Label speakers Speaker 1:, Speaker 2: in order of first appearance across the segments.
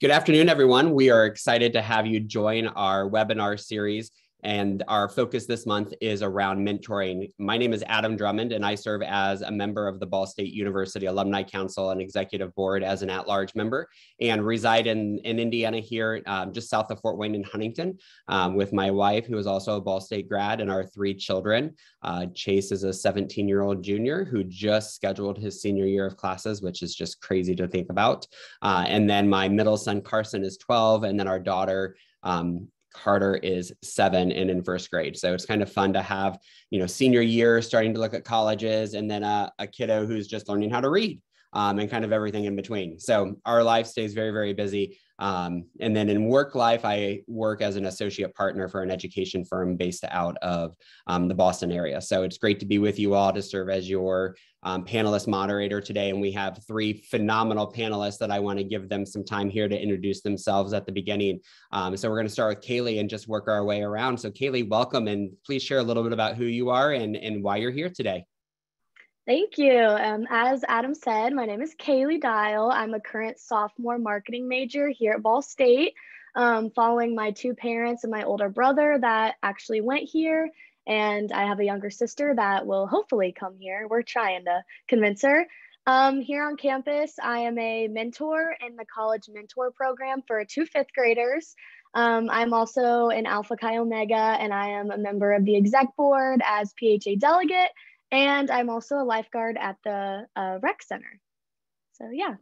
Speaker 1: Good afternoon, everyone. We are excited to have you join our webinar series, and our focus this month is around mentoring. My name is Adam Drummond, and I serve as a member of the Ball State University Alumni Council and Executive Board as an at-large member, and reside in Indiana here, just south of Fort Wayne in Huntington, with my wife, who is also a Ball State grad, and our 3 children. Chase is a 17-year-old junior who just scheduled his senior year of classes, which is just crazy to think about. And then my middle son, Carson, is 12, and then our daughter, Carter, is 7 and in first grade. So it's kind of fun to have, senior year, starting to look at colleges, and then a kiddo who's just learning how to read, and kind of everything in between. So our life stays very, very busy. And then in work life, I work as an associate partner for an education firm based out of the Boston area. So it's great to be with you all to serve as your panelist moderator today. And we have 3 phenomenal panelists that I want to give them some time here to introduce themselves at the beginning. So we're going to start with Kaylee and just work our way around. So Kaylee, welcome, and please share a little bit about who you are and why you're here today.
Speaker 2: Thank you. As Adam said, my name is Kaylee Dial. I'm a current sophomore marketing major here at Ball State, following my 2 parents and my older brother that actually went here. And I have a younger sister that will hopefully come here. We're trying to convince her. Here on campus, I am a mentor in the college mentor program for 2 5th graders. I'm also an Alpha Chi Omega, and I am a member of the exec board as PHA delegate. And I'm also a lifeguard at the rec center. So yeah.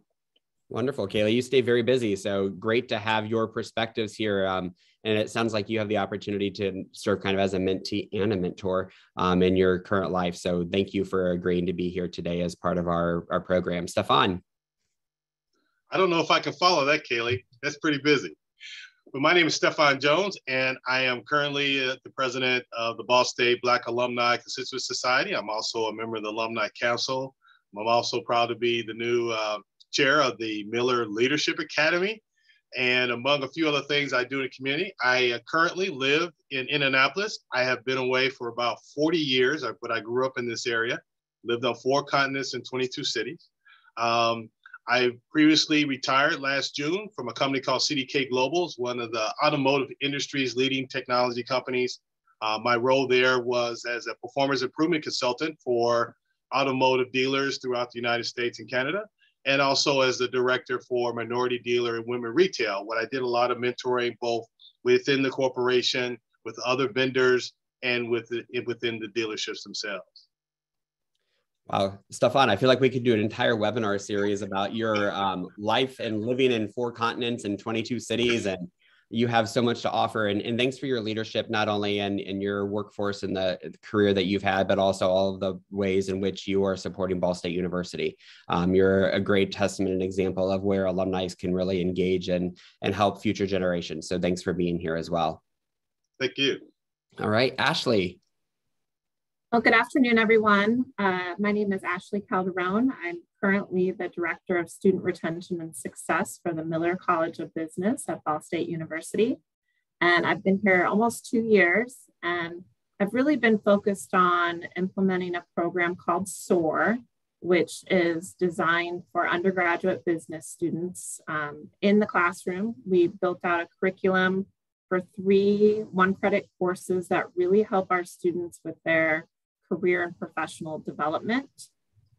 Speaker 1: Wonderful, Kaylee. You stay very busy. So great to have your perspectives here. And it sounds like you have the opportunity to serve kind of as a mentee and a mentor in your current life. So thank you for agreeing to be here today as part of our program. Stefan.
Speaker 3: I don't know if I can follow that, Kaylee. That's pretty busy. But my name is Stefan Jones, and I am currently the president of the Ball State Black Alumni Constituent Society. I'm also a member of the Alumni Council. I'm also proud to be the new chair of the Miller Leadership Academy. And among a few other things I do in the community, I currently live in Indianapolis. I have been away for about 40 years, but I grew up in this area, lived on 4 continents and 22 cities. I previously retired last June from a company called CDK Global, one of the automotive industry's leading technology companies. My role there was as a performance improvement consultant for automotive dealers throughout the United States and Canada, and also as the director for minority dealer and women retail. What I did a lot of mentoring both within the corporation, with other vendors, and within the dealerships themselves.
Speaker 1: Wow, Stefan, I feel like we could do an entire webinar series about your life and living in 4 continents and 22 cities, and you have so much to offer. And thanks for your leadership, not only in your workforce and the career that you've had, but also all of the ways in which you are supporting Ball State University. You're a great testament and example of where alumni can really engage and help future generations. So thanks for being here as well.
Speaker 3: Thank you.
Speaker 1: All right, Ashley.
Speaker 4: Well, good afternoon, everyone. My name is Ashley Calderon. I'm currently the Director of Student Retention and Success for the Miller College of Business at Ball State University. And I've been here almost 2 years, and I've really been focused on implementing a program called SOAR, which is designed for undergraduate business students. In the classroom, we built out a curriculum for 3 one-credit courses that really help our students with their career and professional development.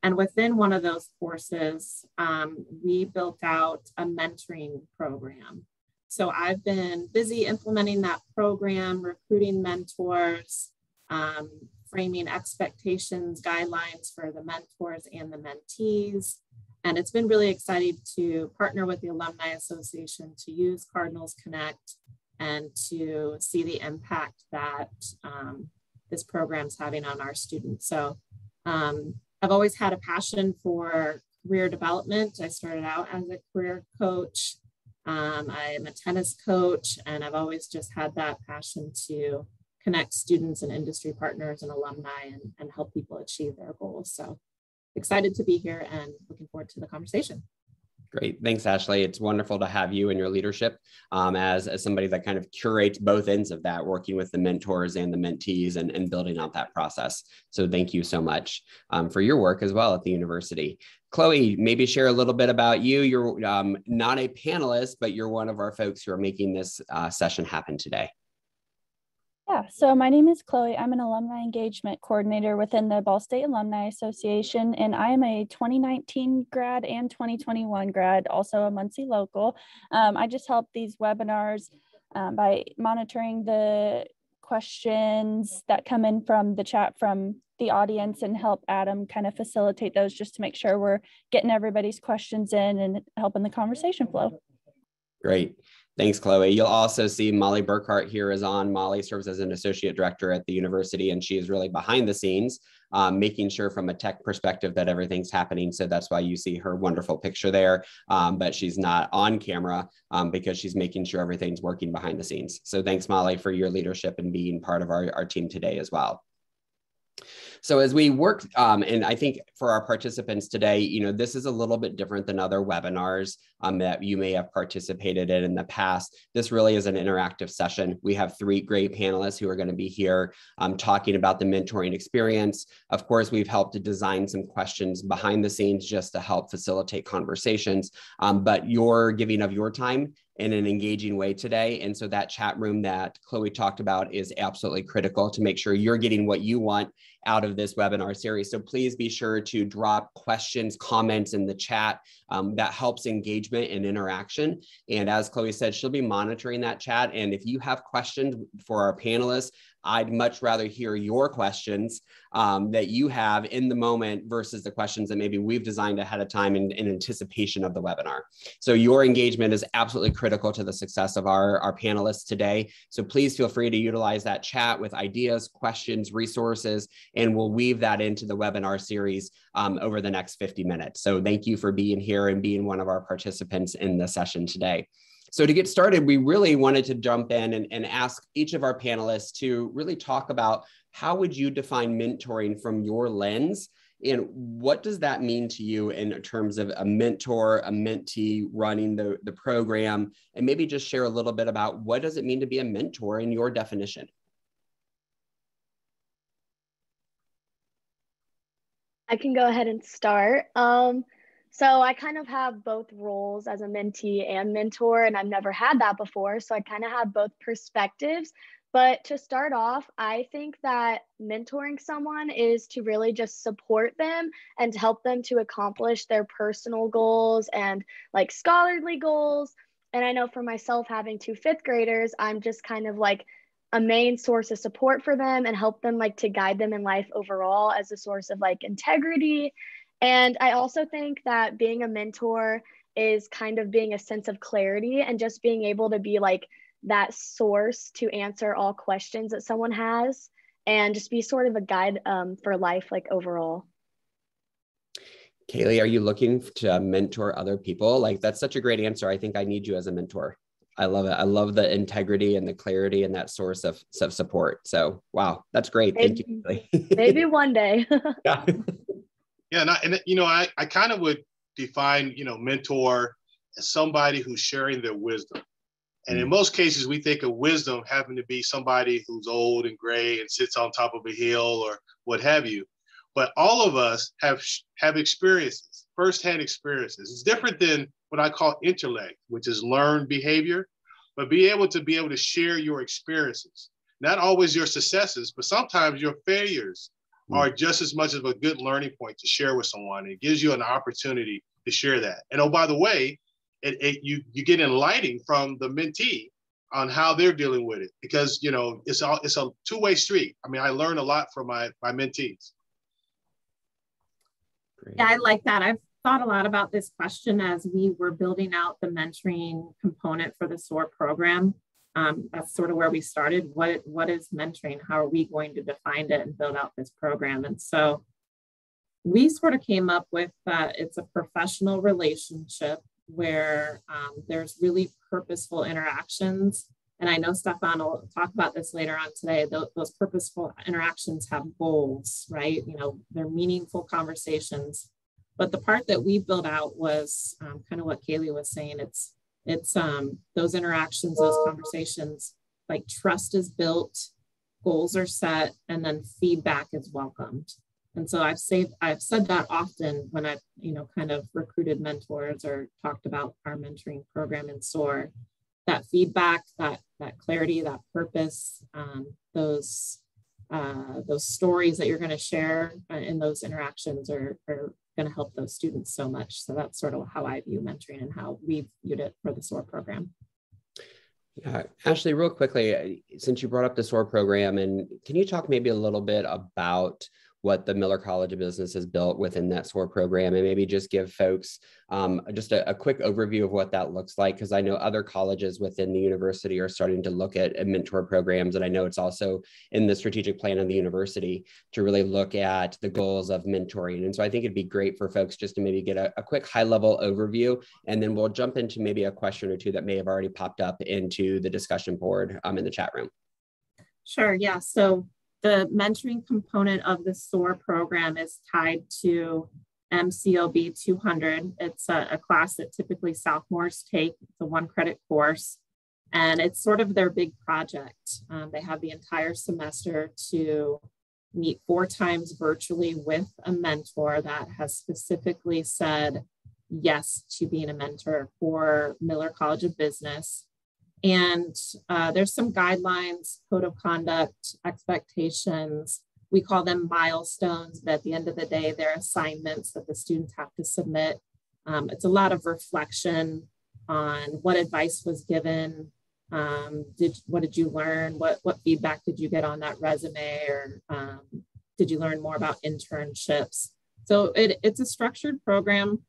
Speaker 4: And within one of those courses, we built out a mentoring program. So I've been busy implementing that program, recruiting mentors, framing expectations, guidelines for the mentors and the mentees. And it's been really exciting to partner with the Alumni Association to use Cardinals Connect and to see the impact that this program's having on our students. So I've always had a passion for career development. I started out as a career coach. I am a tennis coach, and I've always just had that passion to connect students and industry partners and alumni and help people achieve their goals. So excited to be here and looking forward to the conversation.
Speaker 1: Great. Thanks, Ashley. It's wonderful to have you and your leadership as somebody that kind of curates both ends of that, working with the mentors and the mentees and building out that process. So thank you so much for your work as well at the university. Chloe, maybe share a little bit about you. You're not a panelist, but you're one of our folks who are making this session happen today.
Speaker 5: Yeah, so my name is Chloe. I'm an alumni engagement coordinator within the Ball State Alumni Association, and I am a 2019 grad and 2021 grad, also a Muncie local. I just help these webinars by monitoring the questions that come in from the chat from the audience and help Adam kind of facilitate those just to make sure we're getting everybody's questions in and helping the conversation flow.
Speaker 1: Great. Thanks, Chloe. You'll also see Molly Burkhart here is on. Molly serves as an associate director at the university, and she is really behind the scenes, making sure from a tech perspective that everything's happening. So that's why you see her wonderful picture there, but she's not on camera because she's making sure everything's working behind the scenes. So thanks, Molly, for your leadership and being part of our team today as well. So as we work, and I think for our participants today, this is a little bit different than other webinars that you may have participated in the past. This really is an interactive session. We have 3 great panelists who are going to be here talking about the mentoring experience. Of course, we've helped to design some questions behind the scenes just to help facilitate conversations, but you're giving of your time in an engaging way today. And so that chat room that Chloe talked about is absolutely critical to make sure you're getting what you want out of this webinar series. So please be sure to drop questions, comments in the chat. That helps engagement and interaction. And as Chloe said, she'll be monitoring that chat. And if you have questions for our panelists, I'd much rather hear your questions that you have in the moment versus the questions that maybe we've designed ahead of time in anticipation of the webinar. So your engagement is absolutely critical to the success of our panelists today. So please feel free to utilize that chat with ideas, questions, resources, and we'll weave that into the webinar series over the next 50 minutes. So thank you for being here and being one of our participants in the session today. So to get started, we really wanted to jump in and ask each of our panelists to really talk about how would you define mentoring from your lens, and what does that mean to you in terms of a mentor, a mentee running the program, and maybe just share a little bit about what does it mean to be a mentor in your definition?
Speaker 2: I can go ahead and start. So I kind of have both roles as a mentee and mentor, and I've never had that before. So I kind of have both perspectives. But to start off, I think that mentoring someone is to really just support them and to help them to accomplish their personal goals and like scholarly goals. And I know for myself, having 2 5th graders, I'm just kind of like a main source of support for them and help them like to guide them in life overall as a source of like integrity. And I also think that being a mentor is kind of being a sense of clarity and just being able to be like that source to answer all questions that someone has and just be sort of a guide for life, like overall.
Speaker 1: Kaylee, are you looking to mentor other people? Like, that's such a great answer. I think I need you as a mentor. I love it. I love the integrity and the clarity and that source of support. So, wow, that's great. Thank you, Kaylee.
Speaker 2: Maybe one day.
Speaker 1: Yeah.
Speaker 3: Yeah, I kind of would define, mentor as somebody who's sharing their wisdom. And in most cases, we think of wisdom having to be somebody who's old and gray and sits on top of a hill or what have you. But all of us have experiences, firsthand experiences. It's different than what I call intellect, which is learned behavior, but be able to share your experiences, not always your successes, but sometimes your failures are just as much of a good learning point to share with someone. It gives you an opportunity to share that. And oh, by the way, you get enlightening from the mentee on how they're dealing with it, because it's a 2-way street. I mean, I learn a lot from my mentees.
Speaker 1: Great.
Speaker 4: Yeah, I like that. I've thought a lot about this question as we were building out the mentoring component for the SOAR program. That's sort of where we started. What is mentoring? How are we going to define it and build out this program? And so we sort of came up with it's a professional relationship where there's really purposeful interactions. And I know Stefan will talk about this later on today. Those purposeful interactions have goals, right? They're meaningful conversations. But the part that we built out was kind of what Kaylee was saying. It's those interactions, those conversations, like trust is built, goals are set, and then feedback is welcomed. And so I've said that often when I've, kind of recruited mentors or talked about our mentoring program in SOAR, that feedback, that clarity, that purpose, those stories that you're going to share in those interactions are going to help those students so much. So that's sort of how I view mentoring and how we've viewed it for the SOAR program.
Speaker 1: Yeah, Ashley, real quickly, since you brought up the SOAR program, and can you talk maybe a little bit about what the Miller College of Business has built within that SOAR program, and maybe just give folks just a quick overview of what that looks like, because I know other colleges within the university are starting to look at mentor programs, and I know it's also in the strategic plan of the university to really look at the goals of mentoring. And so I think it'd be great for folks just to maybe get a quick high-level overview, and then we'll jump into maybe a question or two that may have already popped up into the discussion board in the chat room.
Speaker 4: Sure, yeah. So the mentoring component of the SOAR program is tied to MCOB 200. It's a class that typically sophomores take. It's a 1-credit course, and it's sort of their big project. They have the entire semester to meet 4 times virtually with a mentor that has specifically said yes to being a mentor for Miller College of Business. And there's some guidelines, code of conduct, expectations. We call them milestones, but at the end of the day, they're assignments that the students have to submit. It's a lot of reflection on what advice was given. What did you learn? What feedback did you get on that resume? Or did you learn more about internships? So it's a structured program.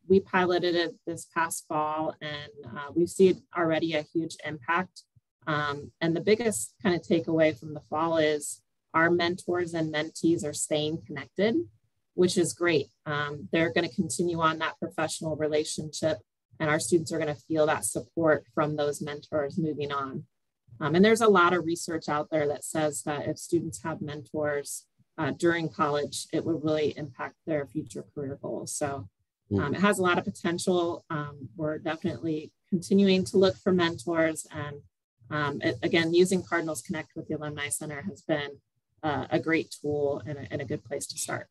Speaker 4: We piloted it this past fall, and we've seen already a huge impact. And the biggest kind of takeaway from the fall is our mentors and mentees are staying connected, which is great. They're going to continue on that professional relationship, and our students are going to feel that support from those mentors moving on. And there's a lot of research out there that says that if students have mentors during college, it will really impact their future career goals. So it has a lot of potential. We're definitely continuing to look for mentors. And again, using Cardinals Connect with the Alumni Center has been a great tool and a good place to start.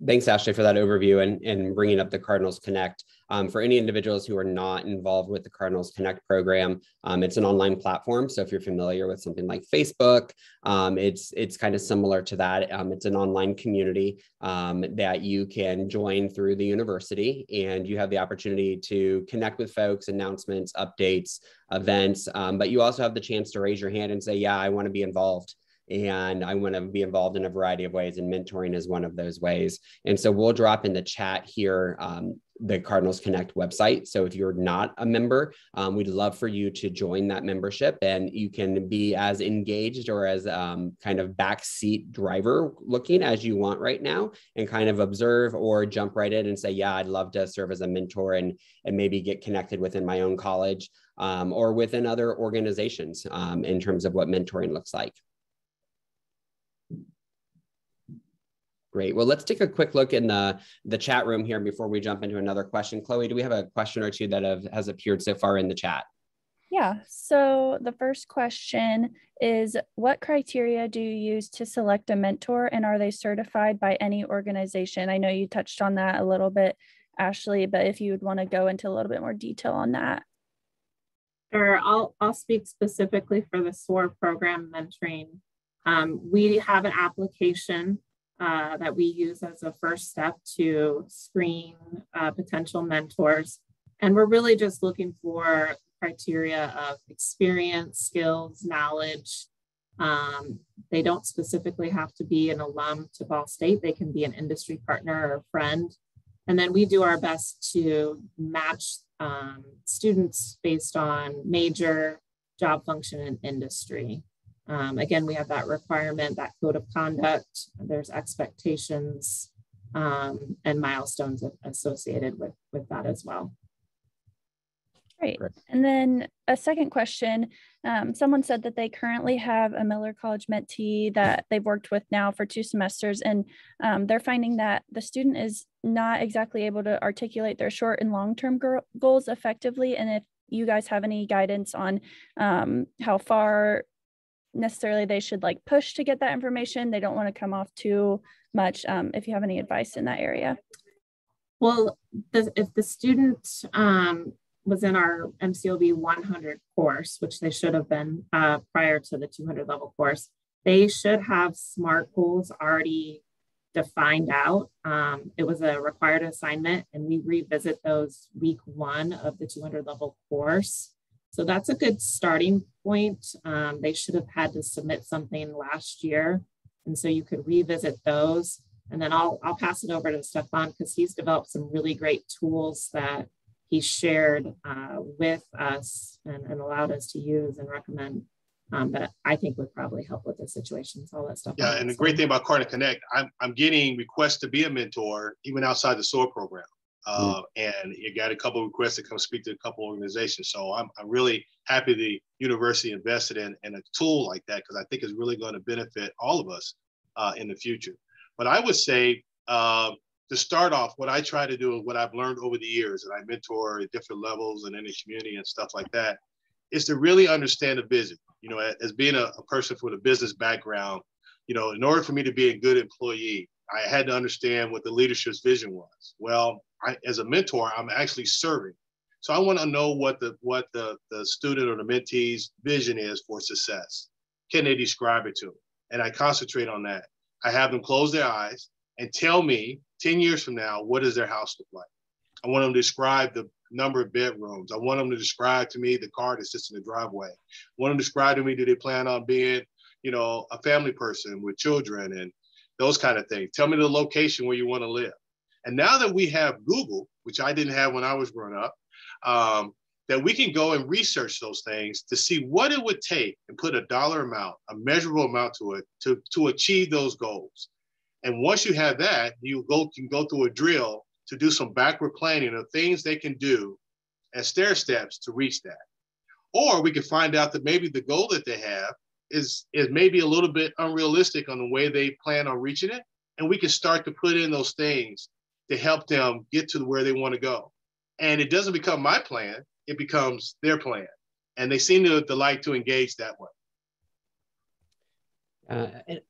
Speaker 1: Thanks, Ashley, for that overview and bringing up the Cardinals Connect. For any individuals who are not involved with the Cardinals Connect program, it's an online platform. So if you're familiar with something like Facebook, it's kind of similar to that. It's an online community that you can join through the university, and you have the opportunity to connect with folks, announcements, updates, events, but you also have the chance to raise your hand and say, yeah, I want to be involved. And I want to be involved in a variety of ways, and mentoring is one of those ways. And so we'll drop in the chat here the Cardinals Connect website. So if you're not a member, we'd love for you to join that membership, and you can be as engaged or as kind of backseat driver looking as you want right now, and kind of observe or jump right in and say, yeah, I'd love to serve as a mentor and maybe get connected within my own college or within other organizations in terms of what mentoring looks like. Great. Well, let's take a quick look in the chat room here before we jump into another question. Chloe, do we have a question or two that has appeared so far in the chat?
Speaker 5: Yeah. So the first question is, what criteria do you use to select a mentor, and are they certified by any organization? I know you touched on that a little bit, Ashley, but if you would want to go into a little bit more detail on that.
Speaker 4: Sure. I'll speak specifically for the SOAR program mentoring. We have an application that we use as a first step to screen potential mentors. And we're really just looking for criteria of experience, skills, knowledge. They don't specifically have to be an alum to Ball State. They can be an industry partner or a friend. And then we do our best to match students based on major, job function, and industry. Again, we have that requirement, that code of conduct. There's expectations and milestones associated with that as well.
Speaker 5: Great. And then a second question, someone said that they currently have a Miller College mentee that they've worked with now for 2 semesters, and they're finding that the student is not exactly able to articulate their short and long-term goals effectively. And if you guys have any guidance on how far necessarily they should like push to get that information, they don't want to come off too much. If you have any advice in that area.
Speaker 4: Well, if the student was in our MCOB 100 course, which they should have been prior to the 200 level course, they should have SMART goals already defined out. It was a required assignment, and we revisit those week 1 of the 200 level course. So that's a good starting point. They should have had to submit something last year. And so you could revisit those. And then I'll pass it over to Stefan, because he's developed some really great tools that he shared with us and allowed us to use and recommend that I think would probably help with the situation. So I'll let Stefan.
Speaker 3: Yeah, and the great thing about Cardinal Connect, I'm getting requests to be a mentor even outside the SOAR program. And you got a couple of requests to come speak to a couple of organizations. So I'm really happy the university invested in a tool like that, because I think it's really going to benefit all of us in the future. But I would say to start off, what I try to do and what I've learned over the years, and I mentor at different levels and in the community and stuff like that, is to really understand the vision. You know, as being a person with a business background, you know, in order for me to be a good employee, I had to understand what the leadership's vision was. Well, as a mentor, I'm actually serving. So I want to know what the student or the mentee's vision is for success. Can they describe it to me? And I concentrate on that. I have them close their eyes and tell me 10 years from now, what does their house look like? I want them to describe the number of bedrooms. I want them to describe to me the car that sits in the driveway. I want them to describe to me, do they plan on being, you know, a family person with children and those kind of things. Tell me the location where you want to live. And now that we have Google, which I didn't have when I was growing up, that we can go and research those things to see what it would take and put a dollar amount, a measurable amount to it to achieve those goals. And once you have that, you can go through a drill to do some backward planning of things they can do as stair steps to reach that. Or we can find out that maybe the goal that they have is maybe a little bit unrealistic on the way they plan on reaching it. And we can start to put in those things to help them get to where they want to go. And it doesn't become my plan, it becomes their plan. And they seem to like to engage that way.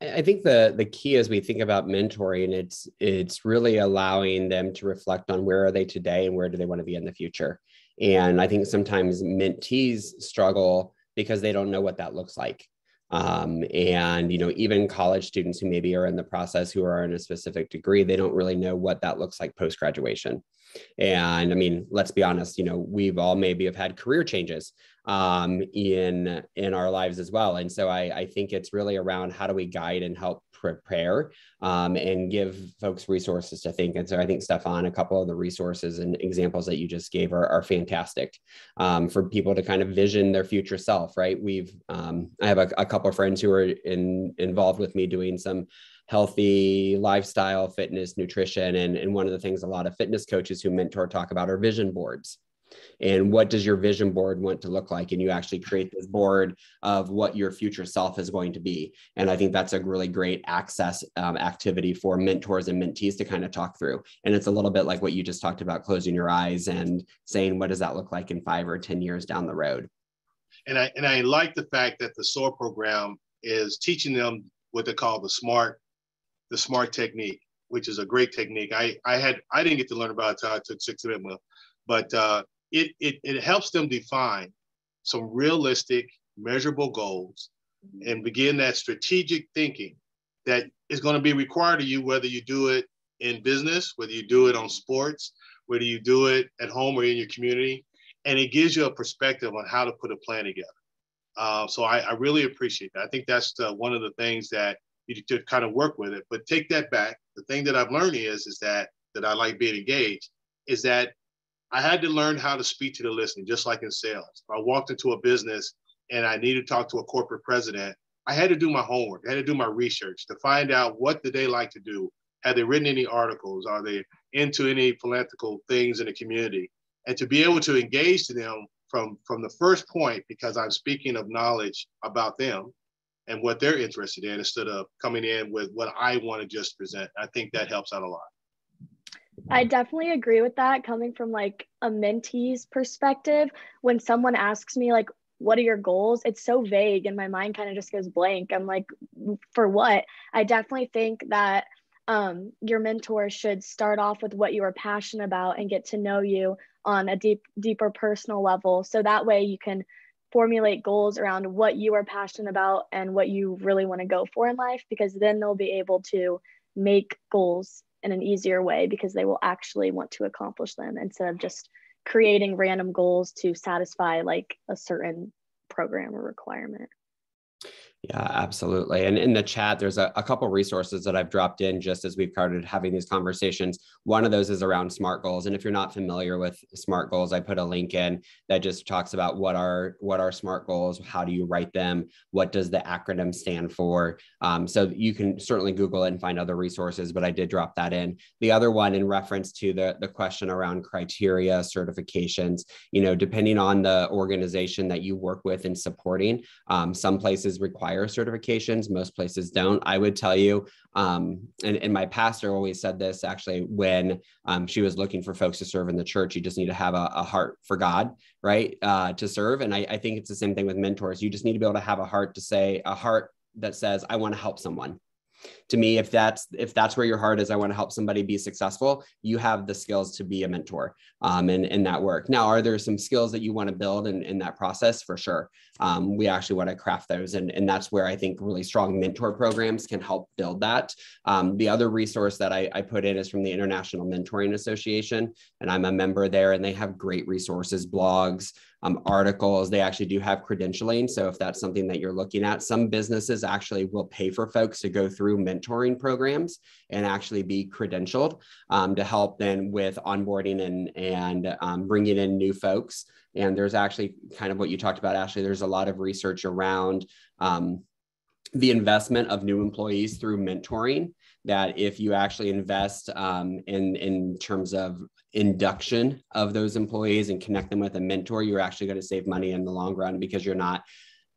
Speaker 1: I think the key as we think about mentoring, it's really allowing them to reflect on where are they today and where do they want to be in the future. And I think sometimes mentees struggle because they don't know what that looks like. And, you know, even college students who maybe are in the process, who are in a specific degree, they don't really know what that looks like post-graduation. And I mean, let's be honest, you know, we've all maybe have had career changes in our lives as well. And so I think it's really around how do we guide and help prepare and give folks resources to think. And so I think, Stefan, a couple of the resources and examples that you just gave are fantastic for people to kind of vision their future self, right? I have a couple of friends who are involved with me doing some healthy lifestyle, fitness, nutrition. And one of the things a lot of fitness coaches who mentor talk about are vision boards. And what does your vision board want to look like? And you actually create this board of what your future self is going to be. And I think that's a really great access activity for mentors and mentees to kind of talk through. And it's a little bit like what you just talked about, closing your eyes and saying, what does that look like in 5 or 10 years down the road?
Speaker 3: And I like the fact that the SOAR program is teaching them what they call the SMART technique, which is a great technique. I didn't get to learn about it until I took Six Sigma, but it helps them define some realistic, measurable goals and begin that strategic thinking that is going to be required of you, whether you do it in business, whether you do it on sports, whether you do it at home or in your community. And it gives you a perspective on how to put a plan together. So I really appreciate that. I think that's one of the things that you need to kind of work with it. But take that back. The thing that I've learned is that I like being engaged, is that I had to learn how to speak to the listening, just like in sales. If I walked into a business and I needed to talk to a corporate president, I had to do my homework. I had to do my research to find out what did they like to do. Have they written any articles? Are they into any philanthropical things in the community? And to be able to engage to them from the first point, because I'm speaking of knowledge about them and what they're interested in, instead of coming in with what I want to just present. I think that helps out a lot.
Speaker 2: I definitely agree with that, coming from like a mentee's perspective. When someone asks me like, what are your goals? It's so vague and my mind kind of just goes blank. I'm like, for what? I definitely think that your mentor should start off with what you are passionate about and get to know you on a deeper personal level. So that way you can formulate goals around what you are passionate about and what you really want to go for in life, because then they'll be able to make goals in an easier way because they will actually want to accomplish them instead of just creating random goals to satisfy like a certain program or requirement.
Speaker 1: Yeah, absolutely. And in the chat, there's a couple resources that I've dropped in just as we've started having these conversations. One of those is around SMART goals. And if you're not familiar with SMART goals, I put a link in that just talks about what are SMART goals, how do you write them, what does the acronym stand for. So you can certainly Google it and find other resources, but I did drop that in. The other one in reference to the question around criteria, certifications, depending on the organization that you work with and supporting, some places require certifications, most places don't. I would tell you, and my pastor always said this actually when she was looking for folks to serve in the church, you just need to have a heart for God, right? To serve. And I think it's the same thing with mentors. You just need to be able to have a heart that says, I want to help someone. To me, if that's where your heart is, I want to help somebody be successful, you have the skills to be a mentor in that work. Now, are there some skills that you want to build in that process? For sure. We actually want to craft those. And that's where I think really strong mentor programs can help build that. The other resource that I put in is from the International Mentoring Association, and I'm a member there, and they have great resources, blogs, articles. They actually do have credentialing. So if that's something that you're looking at, some businesses actually will pay for folks to go through mentoring programs and actually be credentialed to help then with onboarding and bringing in new folks. And there's actually kind of what you talked about, Ashley, there's a lot of research around the investment of new employees through mentoring, that if you actually invest in terms of induction of those employees and connect them with a mentor, you're actually going to save money in the long run because you're not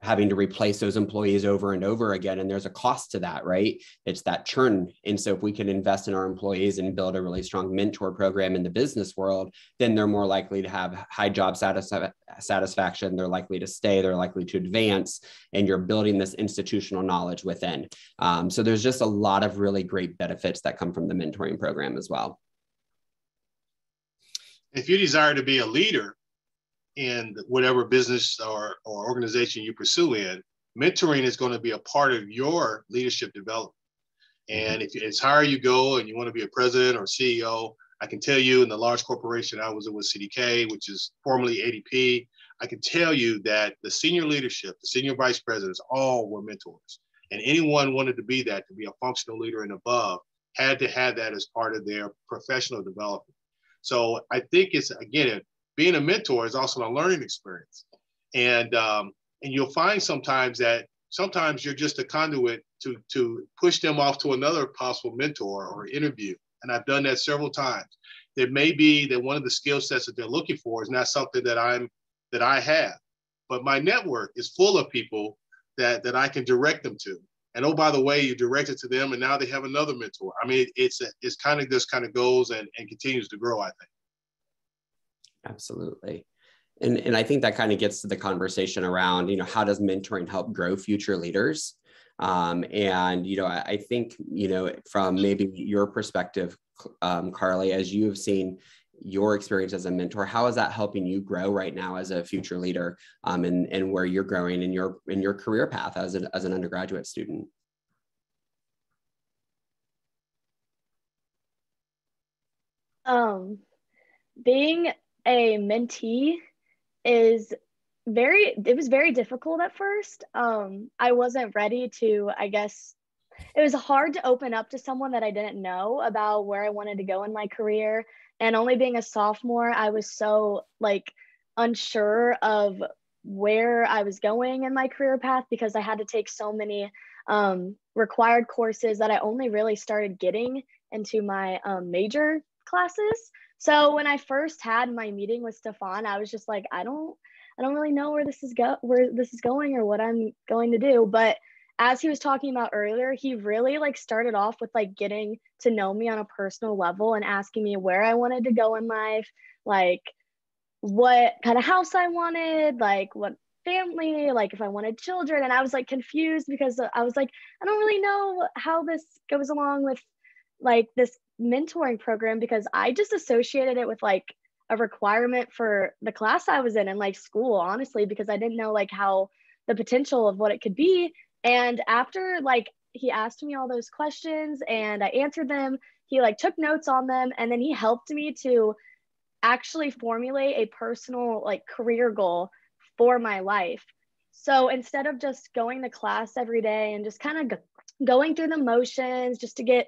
Speaker 1: having to replace those employees over and over again. And there's a cost to that, right? It's that churn. And so if we can invest in our employees and build a really strong mentor program in the business world, then they're more likely to have high job satisfaction. They're likely to stay, they're likely to advance, and you're building this institutional knowledge within. So there's just a lot of really great benefits that come from the mentoring program as well.
Speaker 3: If you desire to be a leader in whatever business or organization you pursue in, mentoring is going to be a part of your leadership development. And if it's higher you go and you want to be a president or CEO, I can tell you in the large corporation I was in with CDK, which is formerly ADP, I can tell you that the senior leadership, the senior vice presidents, all were mentors. And anyone wanted to be that, to be a functional leader and above, had to have that as part of their professional development. So I think it's, again, being a mentor is also a learning experience. And you'll find sometimes you're just a conduit to push them off to another possible mentor or interview. And I've done that several times. There may be that one of the skill sets that they're looking for is not something that I have, but my network is full of people that I can direct them to. And oh, by the way, you direct it to them, and now they have another mentor. I mean, it's kind of just kind of goes and continues to grow, I think.
Speaker 1: Absolutely. And I think that kind of gets to the conversation around, how does mentoring help grow future leaders? And, I think, from maybe your perspective, Carly, as you have seen your experience as a mentor, how is that helping you grow right now as a future leader, and where you're growing in your career path as an undergraduate student?
Speaker 2: Being a mentee it was very difficult at first. I wasn't ready to, I guess, it was hard to open up to someone that I didn't know about where I wanted to go in my career. And only being a sophomore, I was so unsure of where I was going in my career path because I had to take so many required courses that I only really started getting into my major classes. So when I first had my meeting with Stefan, I was just like, I don't I don't really know where this is going or what I'm going to do. But as he was talking about earlier, he really like started off with like getting to know me on a personal level and asking me where I wanted to go in life, like what kind of house I wanted, like what family, like if I wanted children. And I was like confused because I was like, I don't really know how this goes along with like this mentoring program, because I just associated it with like a requirement for the class I was in and like school, honestly, because I didn't know like how the potential of what it could be. And after like he asked me all those questions and I answered them, he like took notes on them, and then he helped me to actually formulate a personal like career goal for my life. So instead of just going to class every day and just kind of going through the motions just to get,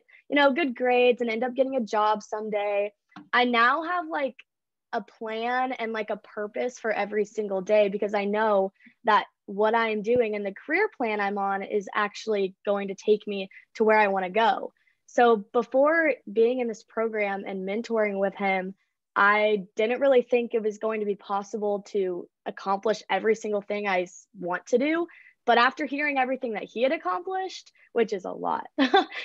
Speaker 2: good grades and end up getting a job someday, I now have like a plan and like a purpose for every single day, because I know that what I'm doing and the career plan I'm on is actually going to take me to where I want to go. So before being in this program and mentoring with him, I didn't really think it was going to be possible to accomplish every single thing I want to do. But after hearing everything that he had accomplished, which is a lot,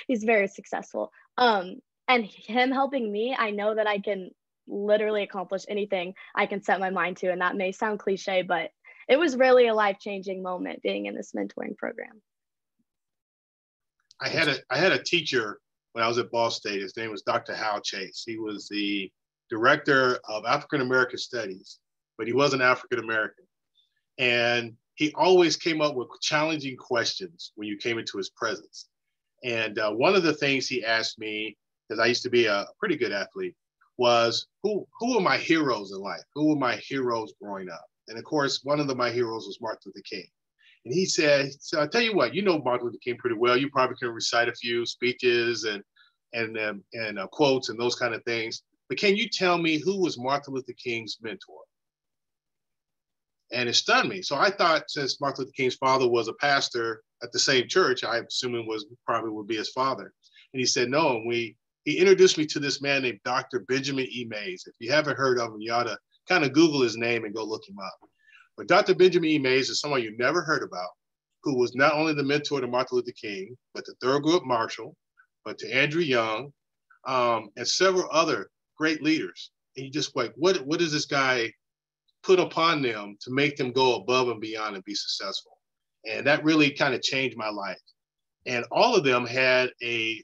Speaker 2: he's very successful. And him helping me, I know that I can literally accomplish anything I can set my mind to. And that may sound cliche, but it was really a life-changing moment being in this mentoring program.
Speaker 3: I had a teacher when I was at Ball State. His name was Dr. Hal Chase. He was the director of African American Studies, but he wasn't African American. And he always came up with challenging questions when you came into his presence. And one of the things he asked me, because I used to be a pretty good athlete, was who are my heroes in life? Who were my heroes growing up? And of course, one of my heroes was Martin Luther King. And he said, so I'll tell you what, Martin Luther King pretty well. You probably can recite a few speeches and quotes and those kind of things. But can you tell me who was Martin Luther King's mentor? And it stunned me. So I thought, since Martin Luther King's father was a pastor at the same church, I assume it would be his father. And he said, no. And he introduced me to this man named Dr. Benjamin E. Mays. If you haven't heard of him, you ought to kind of Google his name and go look him up. But Dr. Benjamin E. Mays is someone you never heard about, who was not only the mentor to Martin Luther King, but to Thurgood Marshall, but to Andrew Young, and several other great leaders. And you just like, what does this guy put upon them to make them go above and beyond and be successful? And that really kind of changed my life. And all of them had a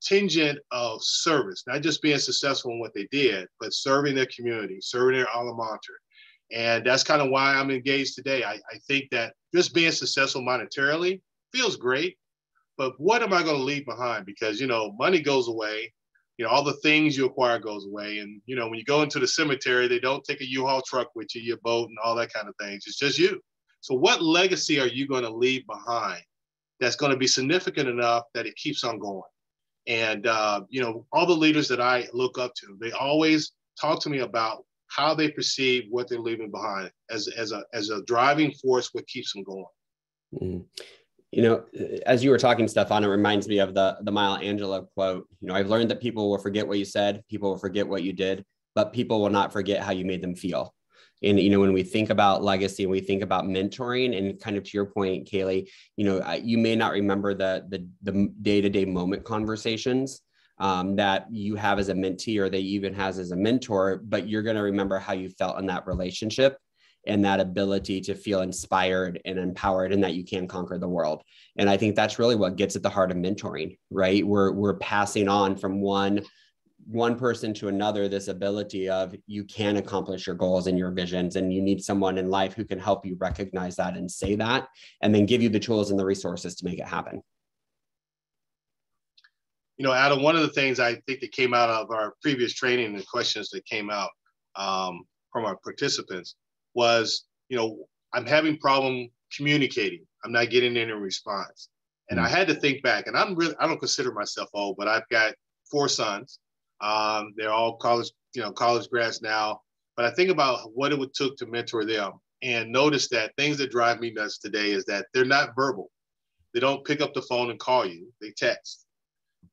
Speaker 3: tinge of service, not just being successful in what they did, but serving their community, serving their alma mater. And that's kind of why I'm engaged today. I think that just being successful monetarily feels great, but what am I going to leave behind? Because, money goes away. All the things you acquire goes away. And, when you go into the cemetery, they don't take a U-Haul truck with you, your boat and all that kind of things. It's just you. So what legacy are you going to leave behind that's going to be significant enough that it keeps on going? And, all the leaders that I look up to, they always talk to me about how they perceive what they're leaving behind as a driving force, what keeps them going.
Speaker 1: Mm-hmm. As you were talking, Stefan, it reminds me of the Maya Angelou quote. I've learned that people will forget what you said, people will forget what you did, but people will not forget how you made them feel. And, when we think about legacy and we think about mentoring, and kind of to your point, Kaylee, you may not remember the day-to-day moment conversations that you have as a mentee or they even has as a mentor, but you're going to remember how you felt in that relationship and that ability to feel inspired and empowered, and that you can conquer the world. And I think that's really what gets at the heart of mentoring, right? We're passing on from one person to another this ability of you can accomplish your goals and your visions, and you need someone in life who can help you recognize that and say that, and then give you the tools and the resources to make it happen.
Speaker 3: Adam, one of the things I think that came out of our previous training and the questions that came out from our participants was, I'm having problem communicating. I'm not getting any response. And I had to think back, and I don't consider myself old, but I've got 4 sons. They're all college grads now. But I think about what it would took to mentor them, and notice that things that drive me nuts today is that they're not verbal. They don't pick up the phone and call you. They text.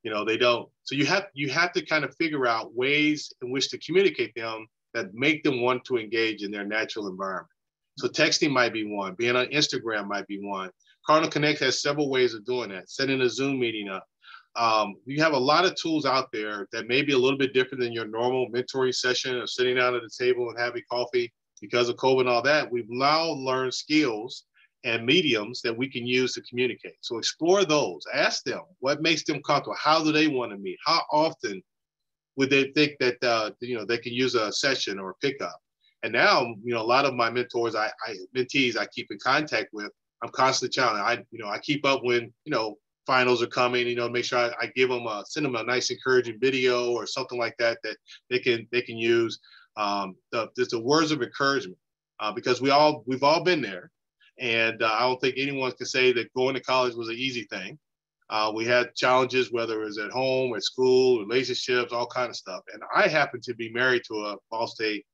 Speaker 3: They don't. So you have to kind of figure out ways in which to communicate them that make them want to engage in their natural environment. So texting might be one, being on Instagram might be one. Cardinal Connect has several ways of doing that, setting a Zoom meeting up. You have a lot of tools out there that may be a little bit different than your normal mentoring session or sitting down at the table and having coffee. Because of COVID and all that, we've now learned skills and mediums that we can use to communicate. So explore those, ask them what makes them comfortable. How do they want to meet? How often would they think that, they can use a session or a pickup? And now, a lot of my mentors, mentees I keep in contact with, I'm constantly challenging. I keep up when, finals are coming, make sure I give them, send them a nice encouraging video or something like that they can use. Just the words of encouragement, because we've all been there. And I don't think anyone can say that going to college was an easy thing. We had challenges, whether it was at home, at school, relationships, all kind of stuff. And I happen to be married to a Ball State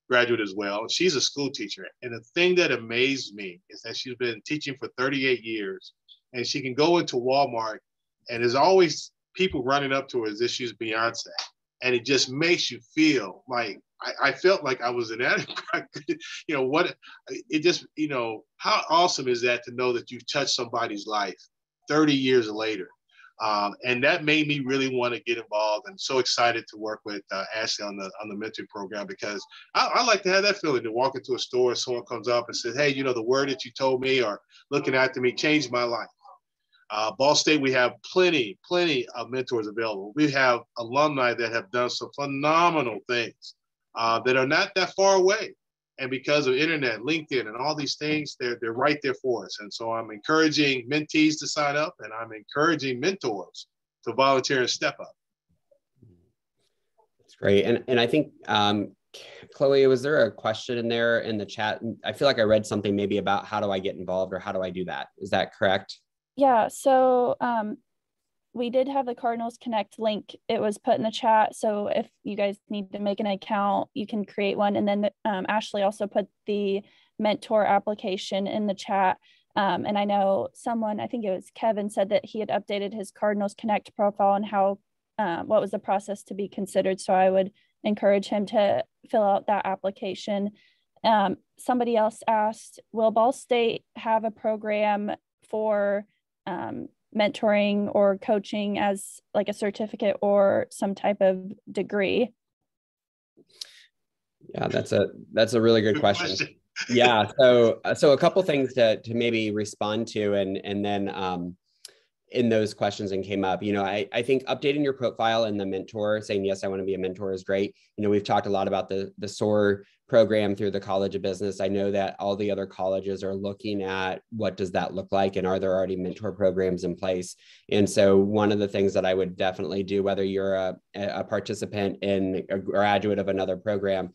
Speaker 3: graduate as well. She's a school teacher. And the thing that amazed me is that she's been teaching for 38 years. And she can go into Walmart and there's always people running up to her as if she's Beyonce. And it just makes you feel like, I felt like I was an addict. How awesome is that to know that you've touched somebody's life 30 years later? And that made me really want to get involved, and so excited to work with Ashley on the mentoring program, because I like to have that feeling to walk into a store and someone comes up and says, hey, the word that you told me or looking after me changed my life. Ball State, we have plenty of mentors available. We have alumni that have done some phenomenal things that are not that far away. And because of internet, LinkedIn, and all these things, they're right there for us. And so I'm encouraging mentees to sign up, and I'm encouraging mentors to volunteer and step up.
Speaker 1: That's great. And I think, Chloe, was there a question in there in the chat? I feel like I read something maybe about how do I get involved or how do I do that? Is that correct?
Speaker 5: Yeah, so we did have the Cardinals Connect link. It was put in the chat. So if you guys need to make an account, you can create one. And then Ashley also put the mentor application in the chat. And I know someone, I think it was Kevin, said that he had updated his Cardinals Connect profile and how, what was the process to be considered. So I would encourage him to fill out that application. Somebody else asked, will Ball State have a program for mentoring or coaching as like a certificate or some type of degree?
Speaker 1: Yeah, that's a really good question. Yeah, so a couple things to maybe respond to, and then in those questions and came up, I think updating your profile and the mentor, saying, yes, I want to be a mentor, is great. We've talked a lot about the SOAR program through the College of Business. I know that all the other colleges are looking at what does that look like, and are there already mentor programs in place? And so one of the things that I would definitely do, whether you're a participant in a graduate of another program,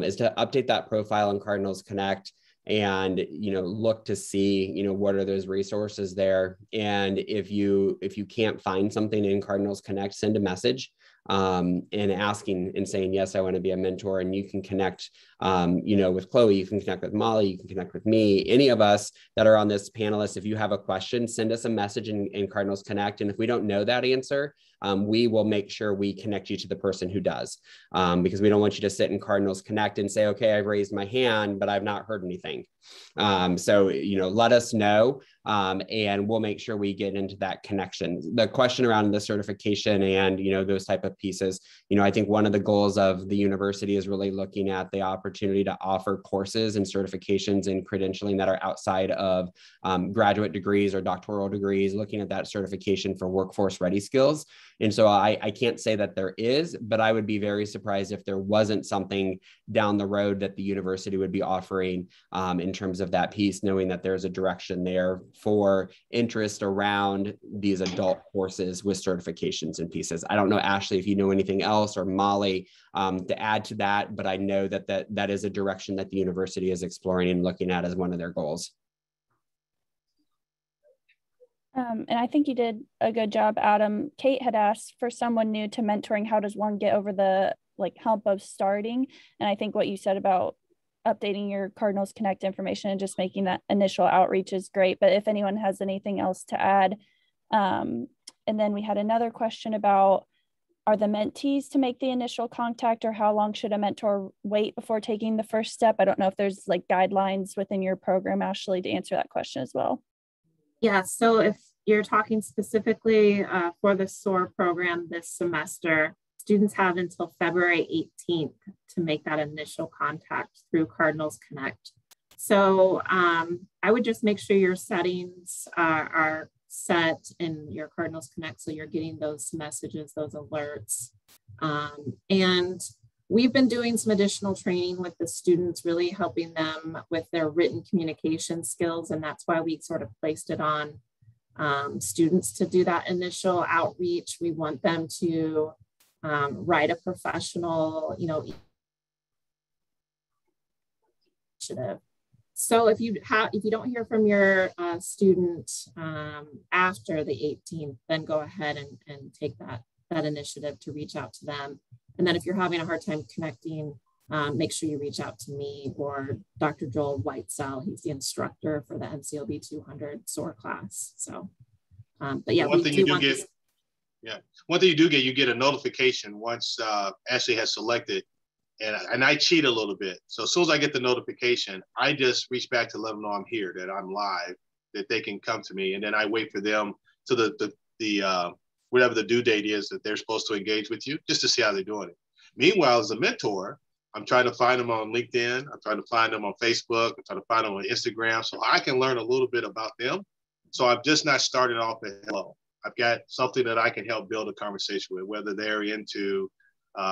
Speaker 1: is to update that profile on Cardinals Connect, and look to see what are those resources there. And if you can't find something in Cardinals Connect, send a message and asking and saying, yes, I want to be a mentor. And you can connect with Chloe, you can connect with Molly, you can connect with me, any of us that are on this panelist. If you have a question, send us a message in Cardinals Connect, and if we don't know that answer, we will make sure we connect you to the person who does, because we don't want you to sit in Cardinals Connect and say, okay, I've raised my hand, but I've not heard anything. So, let us know, and we'll make sure we get into that connection. The question around the certification and, those type of pieces, I think one of the goals of the university is really looking at the opportunity to offer courses and certifications and credentialing that are outside of graduate degrees or doctoral degrees, looking at that certification for workforce ready skills. And so I can't say that there is, but I would be very surprised if there wasn't something down the road that the university would be offering in terms of that piece, knowing that there's a direction there for interest around these adult courses with certifications and pieces. I don't know, Ashley, if you know anything else, or Molly, to add to that, but I know that is a direction that the university is exploring and looking at as one of their goals.
Speaker 5: And I think you did a good job, Adam. Kate had asked, for someone new to mentoring, how does one get over the hump of starting? And I think what you said about updating your Cardinals Connect information and just making that initial outreach is great. But if anyone has anything else to add, and then we had another question about are the mentees to make the initial contact, or how long should a mentor wait before taking the first step? I don't know if there's like guidelines within your program, Ashley, to answer that question as well.
Speaker 4: Yeah, so if you're talking specifically for the SOAR program this semester, students have until February 18th to make that initial contact through Cardinals Connect. So I would just make sure your settings are set in your Cardinals Connect so you're getting those messages, those alerts. And we've been doing some additional training with the students, really helping them with their written communication skills. And that's why we sort of placed it on students to do that initial outreach. We want them to write a professional, initiative. So if you don't hear from your student after the 18th, then go ahead and take that initiative to reach out to them. And then if you're having a hard time connecting, make sure you reach out to me or Dr. Joel Whitesell. He's the instructor for the NCLB 200 SOAR class. So, but yeah,
Speaker 3: one thing you do get, you get a notification once Ashley has selected. And I cheat a little bit. So as soon as I get the notification, I just reach back to let them know I'm here, that I'm live, that they can come to me. And then I wait for them to the whatever the due date is that they're supposed to engage with you, just to see how they're doing it. Meanwhile, as a mentor, I'm trying to find them on LinkedIn. I'm trying to find them on Facebook. I'm trying to find them on Instagram so I can learn a little bit about them. So I'm just not starting off at hello. I've got something that I can help build a conversation with, whether they're into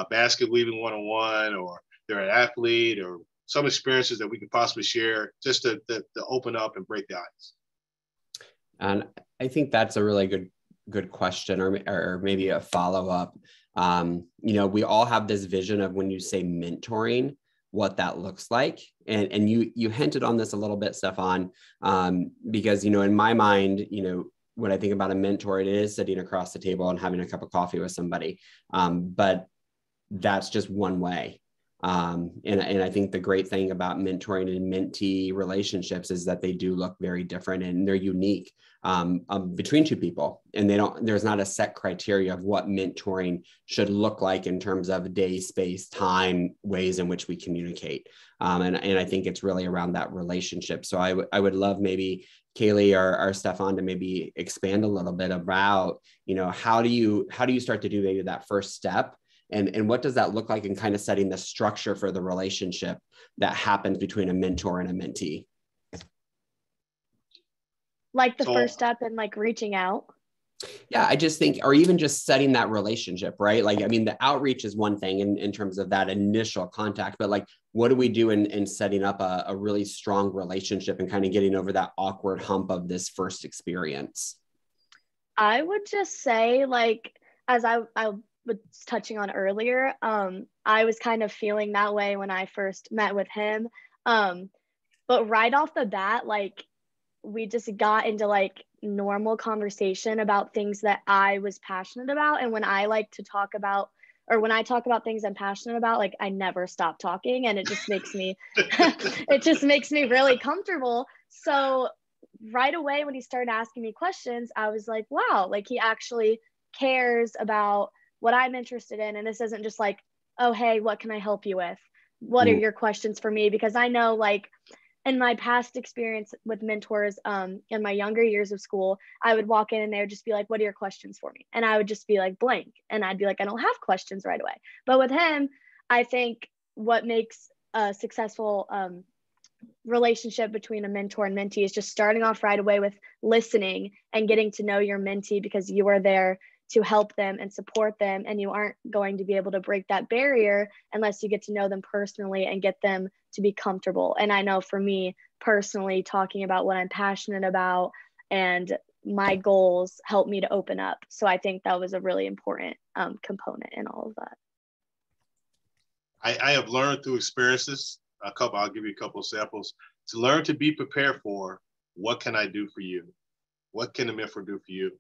Speaker 3: basket weaving 101, or they're an athlete, or some experiences that we can possibly share just to open up and break the ice.
Speaker 1: And I think that's a really good question, or maybe a follow-up. We all have this vision of when you say mentoring, what that looks like. And you hinted on this a little bit, Stefan, because, in my mind, when I think about a mentor, it is sitting across the table and having a cup of coffee with somebody. But that's just one way. And I think the great thing about mentoring and mentee relationships is that they do look very different and they're unique between two people. And there's not a set criteria of what mentoring should look like in terms of day, space, time, ways in which we communicate. And I think it's really around that relationship. So I would love maybe Kaylee or Stefan to maybe expand a little bit about, how do you start to do maybe that first step? And what does that look like in kind of setting the structure for the relationship that happens between a mentor and a mentee?
Speaker 2: Like the first step in like reaching out?
Speaker 1: Yeah, I just think, or even just setting that relationship, right? Like, I mean, the outreach is one thing in terms of that initial contact, but like, what do we do in setting up a really strong relationship and kind of getting over that awkward hump of this first experience?
Speaker 2: I would just say, like, as I was touching on earlier, I was kind of feeling that way when I first met with him. But right off the bat, like, we just got into like normal conversation about things that I was passionate about. And when I like to talk about, or when I talk about things I'm passionate about, like, I never stop talking, and it just makes me, it just makes me really comfortable. So right away, when he started asking me questions, I was like, wow, like, he actually cares about what I'm interested in. And this isn't just like, oh, hey, what can I help you with? What are your questions for me? Because I know, like, in my past experience with mentors, in my younger years of school, I would walk in and they would just be like, what are your questions for me? And I would just be like, blank. And I'd be like, I don't have questions right away. But with him, I think what makes a successful relationship between a mentor and mentee is just starting off right away with listening and getting to know your mentee, because you are there to help them and support them. And you aren't going to be able to break that barrier unless you get to know them personally and get them to be comfortable. And I know for me personally, talking about what I'm passionate about and my goals helped me to open up. So I think that was a really important component in all of that.
Speaker 3: I have learned through experiences, I'll give you a couple of samples, to learn to be prepared for, what can I do for you? What can a mentor do for you?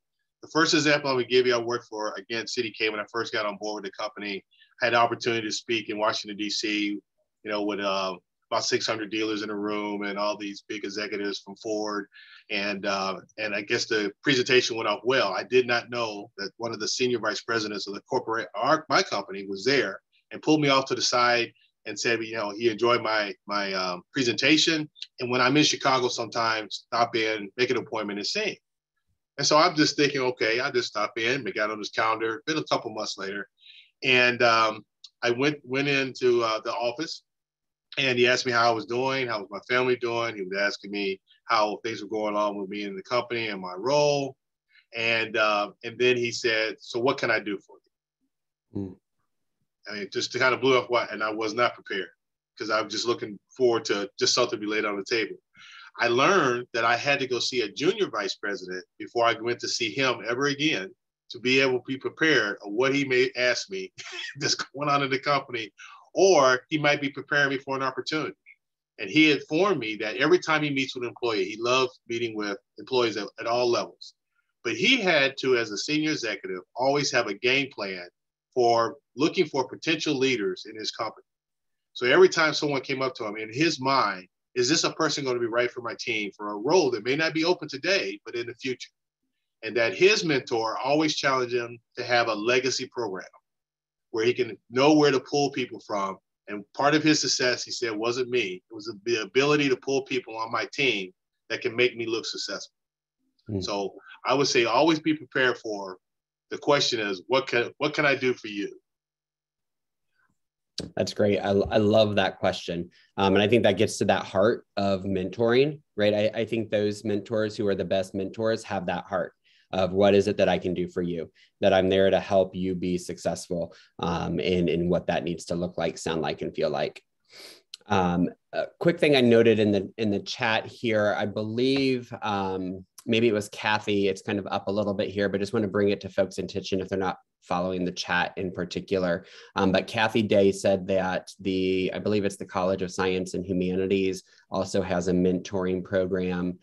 Speaker 3: The first example I would give you, I worked for, again, City K when I first got on board with the company. I had the opportunity to speak in Washington, D.C., with my about 600 dealers in a room and all these big executives from Ford. And I guess the presentation went off well. I did not know that one of the senior vice presidents of the corporate, my company, was there and pulled me off to the side and said, you know, he enjoyed my presentation. And when I'm in Chicago sometimes, stop in, make an appointment and sing. And so I'm just thinking, okay, I'll just stop in, got on his calendar. Been a couple months later. And I went into the office, and he asked me how I was doing, how was my family doing. He was asking me how things were going on with me in the company and my role. And then he said, so what can I do for you? I mean, just to kind of blew up what, and I was not prepared because I was just looking forward to just something to be laid on the table. I learned that I had to go see a junior vice president before I went to see him ever again to be able to be prepared of what he may ask me that's going on in the company, or he might be preparing me for an opportunity. And he informed me that every time he meets with an employee, he loves meeting with employees at all levels. But he had to, as a senior executive, always have a game plan for looking for potential leaders in his company. So every time someone came up to him, in his mind, is this a person going to be right for my team for a role that may not be open today, but in the future? And that his mentor always challenged him to have a legacy program where he can know where to pull people from. And part of his success, he said, wasn't me. It was the ability to pull people on my team that can make me look successful. So I would say always be prepared for the question is, what can I do for you?
Speaker 1: That's great. I love that question. And I think that gets to that heart of mentoring, right? I think those mentors who are the best mentors have that heart of what is it that I can do for you, that I'm there to help you be successful in what that needs to look like, sound like, and feel like. A quick thing I noted in the chat here, I believe maybe it was Kathy, it's kind of up a little bit here, but just want to bring it to folks' attention if they're not following the chat in particular. But Kathy Day said that I believe it's the College of Science and Humanities also has a mentoring program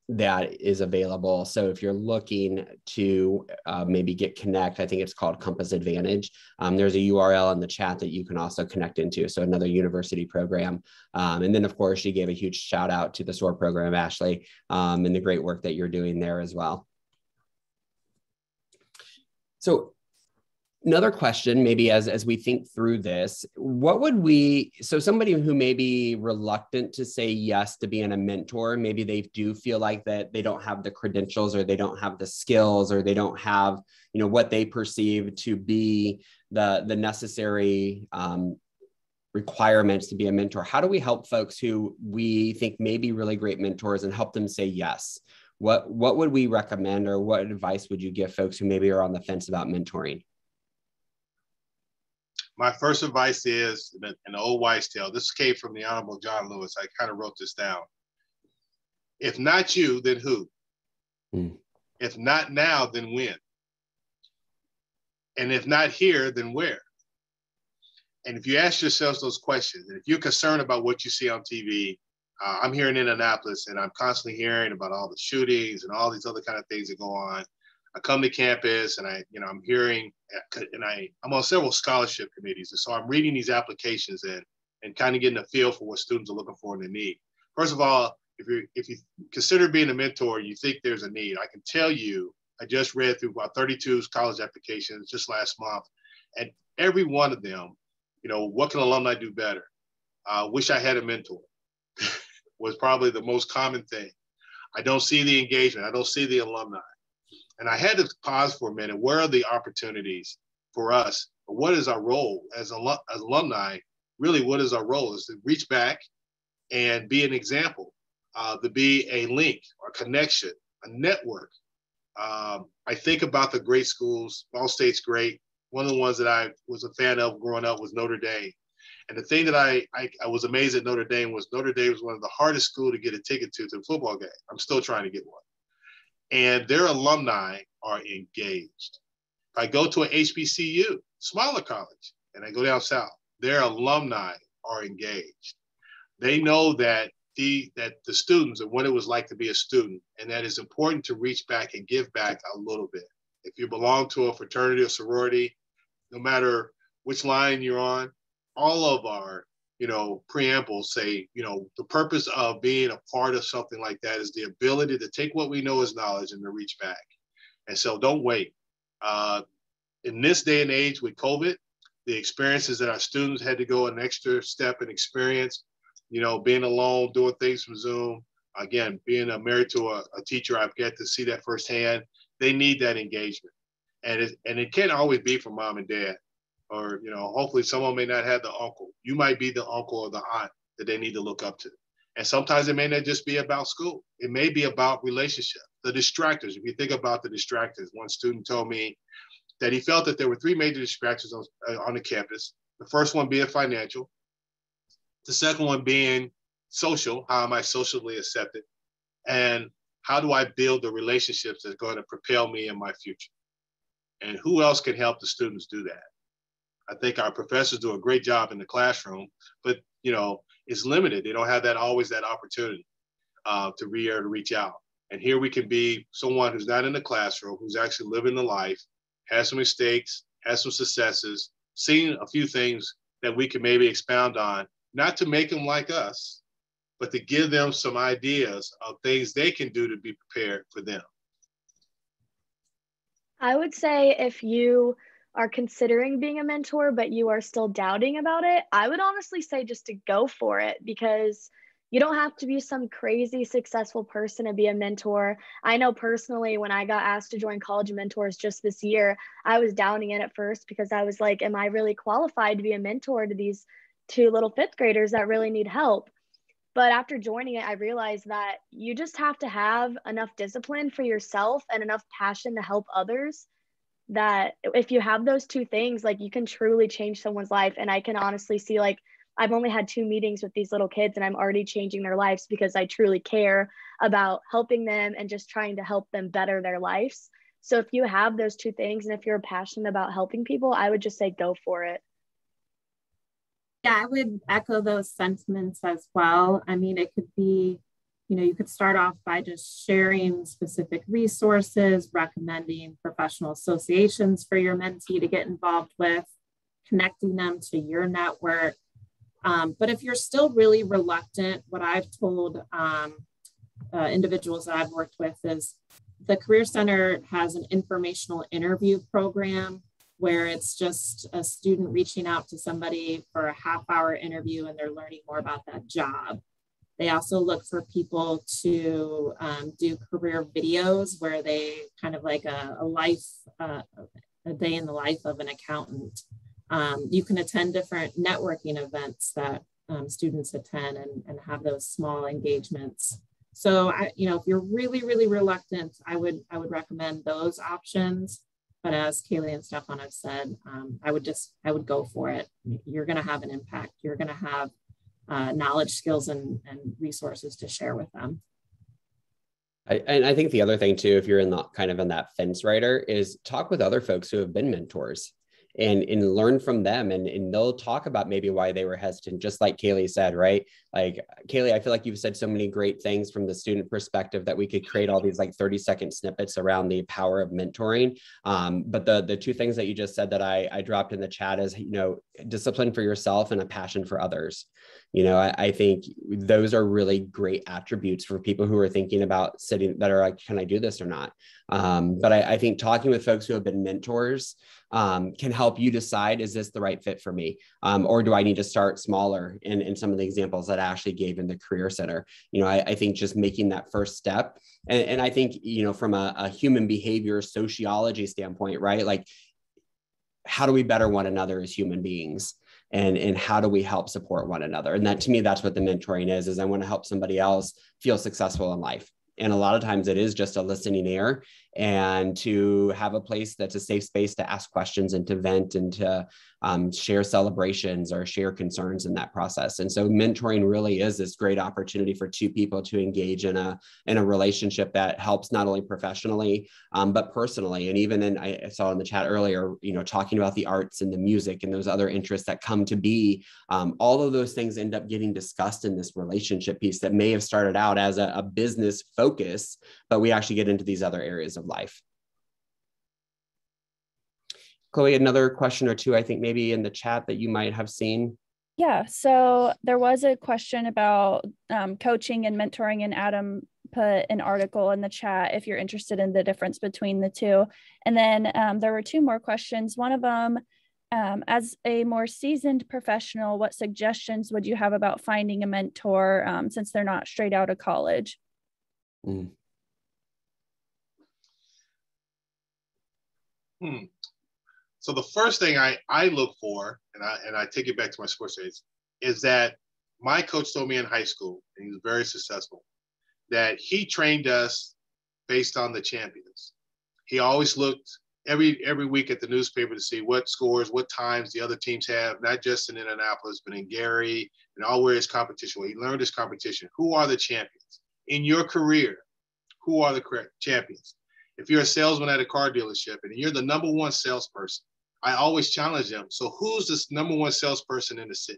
Speaker 1: that is available. So if you're looking to maybe get connect, I think it's called Compass Advantage. There's a URL in the chat that you can also connect into. So another university program. And then of course, she gave a huge shout out to the SOAR program, Ashley, and the great work that you're doing there as well. So another question, maybe as we think through this, so somebody who may be reluctant to say yes to being a mentor, maybe they do feel like that they don't have the credentials or they don't have the skills or they don't have, what they perceive to be the necessary requirements to be a mentor. How do we help folks who we think may be really great mentors and help them say yes? What would we recommend, or what advice would you give folks who maybe are on the fence about mentoring?
Speaker 3: My first advice is an old wives' tale. This came from the Honorable John Lewis. I kind of wrote this down. If not you, then who? If not now, then when? And if not here, then where? And if you ask yourselves those questions, and if you're concerned about what you see on TV, I'm here in Indianapolis, and I'm constantly hearing about all the shootings and all these other kind of things that go on. I come to campus, and I'm hearing, and I'm on several scholarship committees, and so I'm reading these applications and kind of getting a feel for what students are looking for and they need. First of all, if you consider being a mentor, you think there's a need. I can tell you, I just read through about 32 college applications just last month, and every one of them, what can alumni do better? Wish I had a mentor. Was probably the most common thing. I don't see the engagement. I don't see the alumni. And I had to pause for a minute. Where are the opportunities for us? What is our role as alumni? Really, what is our role? Is to reach back and be an example, to be a link or connection, a network. I think about the great schools. Ball State's great. One of the ones that I was a fan of growing up was Notre Dame. And the thing that I was amazed at Notre Dame was one of the hardest schools to get a ticket to the football game. I'm still trying to get one. And their alumni are engaged. If I go to an HBCU, smaller college, and I go down south, their alumni are engaged. They know that the students and what it was like to be a student, and that it's important to reach back and give back a little bit. If you belong to a fraternity or sorority, no matter which line you're on, all of our preamble say, the purpose of being a part of something like that is the ability to take what we know as knowledge and to reach back. And so don't wait. In this day and age with COVID, the experiences that our students had to go an extra step and experience, being alone, doing things from Zoom, again, being married to a teacher, I've got to see that firsthand. They need that engagement. And it can't always be from mom and dad, or, hopefully someone may not have the uncle. You might be the uncle or the aunt that they need to look up to. And sometimes it may not just be about school. It may be about relationship, the distractors. If you think about the distractors, one student told me that he felt that there were 3 major distractions on the campus. The first one being financial. The second one being social. How am I socially accepted? And how do I build the relationships that's going to propel me in my future? And who else can help the students do that? I think our professors do a great job in the classroom, but it's limited. They don't have always that opportunity to be able to reach out. And here we can be someone who's not in the classroom, who's actually living the life, has some mistakes, has some successes, seen a few things that we can maybe expound on, not to make them like us, but to give them some ideas of things they can do to be prepared for them.
Speaker 2: I would say if you are considering being a mentor, but you are still doubting about it, I would honestly say just to go for it, because you don't have to be some crazy successful person to be a mentor. I know personally, when I got asked to join College of Mentors just this year, I was doubting it at first because I was like, am I really qualified to be a mentor to these 2 little 5th graders that really need help? But after joining it, I realized that you just have to have enough discipline for yourself and enough passion to help others, that if you have those 2 things, like, you can truly change someone's life. And I can honestly see, like, I've only had 2 meetings with these little kids and I'm already changing their lives because I truly care about helping them and just trying to help them better their lives. So if you have those 2 things and if you're passionate about helping people, I would just say go for it.
Speaker 4: Yeah, I would echo those sentiments as well. I mean, it could be, you could start off by just sharing specific resources, recommending professional associations for your mentee to get involved with, connecting them to your network. But if you're still really reluctant, what I've told individuals that I've worked with is the Career Center has an informational interview program where it's just a student reaching out to somebody for a half-hour interview and they're learning more about that job. They also look for people to do career videos where they kind of like a day in the life of an accountant. You can attend different networking events that students attend and have those small engagements. So, if you're really, really reluctant, I would recommend those options. But as Kaylee and Stefan have said, I would go for it. You're going to have an impact. You're going to have knowledge, skills, and resources to share with them.
Speaker 1: And I think the other thing too, if you're in that fence rider, is talk with other folks who have been mentors and learn from them, and they'll talk about maybe why they were hesitant, just like Kaylee said, right? Like, Kaylee, I feel like you've said so many great things from the student perspective that we could create all these like 30-second snippets around the power of mentoring. But the 2 things that you just said that I dropped in the chat is, discipline for yourself and a passion for others. I think those are really great attributes for people who are thinking about that are like, can I do this or not? But I think talking with folks who have been mentors can help you decide, is this the right fit for me? Or do I need to start smaller in some of the examples that Ashley gave in the Career Center? I think just making that first step. And I think, from a human behavior sociology standpoint, right? Like, how do we better one another as human beings? And how do we help support one another? And that, to me, that's what the mentoring is I want to help somebody else feel successful in life. And a lot of times it is just a listening ear, and to have a place that's a safe space to ask questions and to vent and to share celebrations or share concerns in that process. And so mentoring really is this great opportunity for 2 people to engage in a relationship that helps not only professionally, but personally. And even I saw in the chat earlier, talking about the arts and the music and those other interests that come to be, all of those things end up getting discussed in this relationship piece that may have started out as a business focus, but we actually get into these other areas of life. Chloe, another question or 2, I think maybe in the chat that you might have seen.
Speaker 5: Yeah, so there was a question about coaching and mentoring, and Adam put an article in the chat if you're interested in the difference between the two. And then there were two more questions. One of them, as a more seasoned professional, what suggestions would you have about finding a mentor since they're not straight out of college?
Speaker 3: So the first thing I look for, and I take it back to my sports days, is that my coach told me in high school, and he was very successful, that he trained us based on the champions. He always looked every week at the newspaper to see what scores, what times the other teams have, not just in Indianapolis, but in Gary and all where his competition. Where he learned his competition. Who are the champions in your career? Who are the correct champions? If you're a salesman at a car dealership and you're the number one salesperson, I always challenge them. So who's this number one salesperson in the city?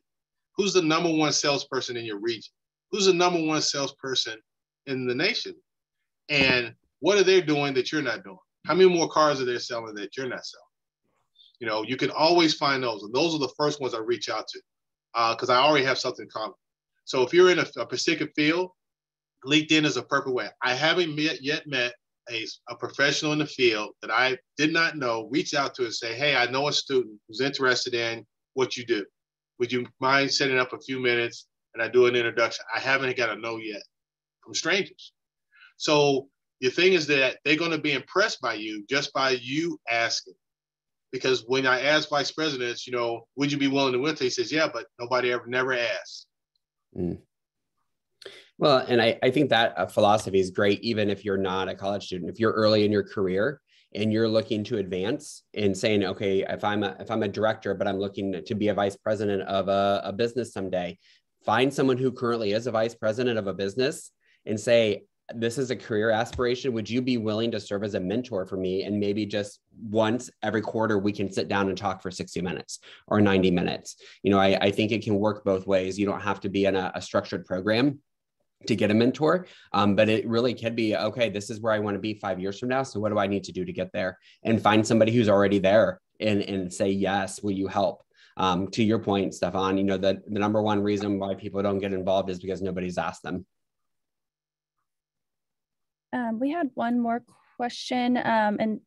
Speaker 3: Who's the number one salesperson in your region? Who's the number one salesperson in the nation? And what are they doing that you're not doing? How many more cars are they selling that you're not selling? You know, you can always find those. And those are the first ones I reach out to because I already have something common. So if you're in a particular field, LinkedIn is a perfect way. I haven't yet met a professional in the field that I did not know, reach out to and say, hey, I know a student who's interested in what you do. Would you mind setting up a few minutes and I do an introduction? I haven't got a no yet from strangers. So the thing is that they're going to be impressed by you just by you asking. Because when I ask vice presidents, you know, would you be willing to win? He says, yeah, but nobody never asked.
Speaker 1: Well, and I think that philosophy is great, even if you're not a college student. If you're early in your career and you're looking to advance and saying, okay, if I'm a director, but I'm looking to be a vice president of a business someday, find someone who currently is a vice president of a business and say, this is a career aspiration. Would you be willing to serve as a mentor for me? And maybe just once every quarter, we can sit down and talk for 60 minutes or 90 minutes. You know, I think it can work both ways. You don't have to be in a structured program to get a mentor, but it really can be, okay, this is where I want to be 5 years from now. So what do I need to do to get there? And find somebody who's already there and say, yes, will you help? To your point, Stefan, you know, the number one reason why people don't get involved is because nobody's asked them.
Speaker 5: We had one more question, and